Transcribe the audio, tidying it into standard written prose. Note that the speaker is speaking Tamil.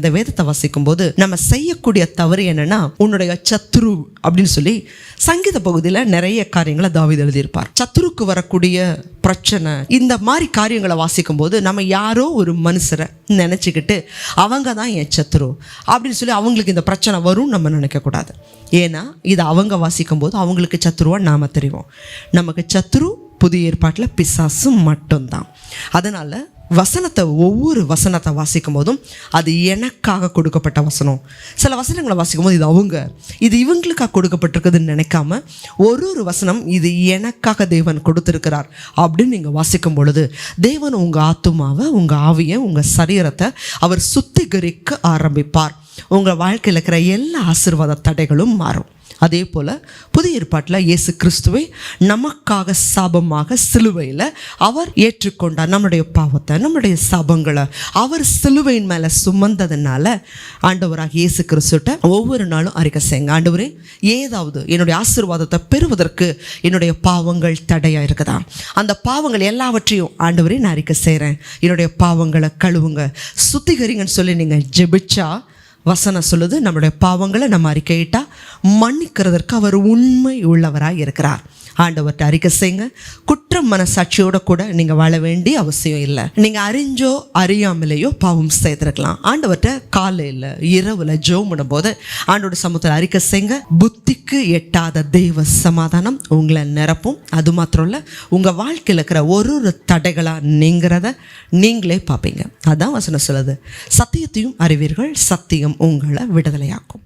இந்த வேதத்தை வாசிக்கும் போது நம்ம செய்யக்கூடிய தவறு என்னன்னா, உன்னுடைய சத்துரு அப்படின்னு சொல்லி சங்கீத பகுதியில் நிறைய காரியங்களை தாவீது எழுதியிருப்பார். சத்துருக்கு வரக்கூடிய பிரச்சனை, இந்த மாதிரி காரியங்களை வாசிக்கும் போது நம்ம யாரோ ஒரு மனுஷரை நினச்சிக்கிட்டு அவங்க தான் என் சத்துரு அப்படின்னு சொல்லி அவங்களுக்கு இந்த பிரச்சனை வரும் நம்ம நினைக்கக்கூடாது. ஏன்னா இதை அவங்க வாசிக்கும் போது அவங்களுக்கு சத்துருவா நாம தெரியும். நமக்கு சத்துரு புதிய ஏற்பாட்டில் பிசாசு மட்டும்தான். அதனால ஒவ்வொரு வசனத்தை வாசிக்கும் போதும் அது எனக்காக கொடுக்கப்பட்ட வசனம். சில வசனங்களை வாசிக்கும் போது இது இவங்களுக்காக கொடுக்கப்பட்டிருக்குதுன்னு நினைக்காம ஒரு வசனம் இது எனக்காக தேவன் கொடுத்திருக்கிறார் அப்படின்னு நீங்கள் வாசிக்கும் பொழுது தேவன் உங்கள் ஆத்துமாவை, உங்கள் ஆவியை, உங்கள் சரீரத்தை அவர் சுத்திகரிக்க ஆரம்பிப்பார். உங்கள் வாழ்க்கையில் இருக்கிற எல்லா ஆசீர்வாத தடைகளும் மாறும். அதே போல் புதிய ஏற்பாட்டில் இயேசு கிறிஸ்துவை நமக்காக சாபமாக சிலுவையில் அவர் ஏற்றுக்கொண்டார். நம்முடைய பாவத்தை, நம்முடைய சாபங்களை அவர் சிலுவையின் மேலே சுமந்ததுனால ஆண்டவராக இயேசு கிறிஸ்துட்ட ஒவ்வொரு நாளும் அறிக்கை செய்யுங்க, ஆண்டவரே ஏதாவது என்னுடைய ஆசீர்வாதத்தை பெறுவதற்கு என்னுடைய பாவங்கள் தடையாக இருக்குதா, அந்த பாவங்கள் எல்லாவற்றையும் ஆண்டவரே நான் அறிக்கை செய்கிறேன், என்னுடைய பாவங்களை கழுவுங்க, சுத்திகரிங்கன்னு சொல்லி நீங்கள் ஜெபிச்சா வசனம் சொல்லுது, நம்மளுடைய பாவங்களை நம்ம அறிக்கையிட்டா மன்னிக்கிறதற்கு அவர் உண்மை உள்ளவராக இருக்கிறார். ஆண்டவர்கிட்ட அறிக்கை செய்யுங்க. குற்றம் மனசாட்சியோட கூட நீங்கள் வாழ வேண்டிய அவசியம் இல்லை. நீங்கள் அறிஞ்சோ அறியாமலேயோ பாவம் செய்திருக்கலாம். ஆண்டவர்கிட்ட காலையில் இரவில் ஜெபம் பண்ணும்போது ஆண்டோட சமூகத்தில் அறிக்கை செய்யுங்க. புத்திக்கு எட்டாத தெய்வ சமாதானம் உங்களை நிரப்பும். அது மாத்திரம் இல்லை, உங்கள் வாழ்க்கையில் இருக்கிற ஒரு தடைகளாக நீங்கிறத நீங்களே பார்ப்பீங்க. அதான் வசனம் சொல்லுது, சத்தியத்தையும் அறிவீர்கள், சத்தியம் உங்களை விடுதலையாக்கும்.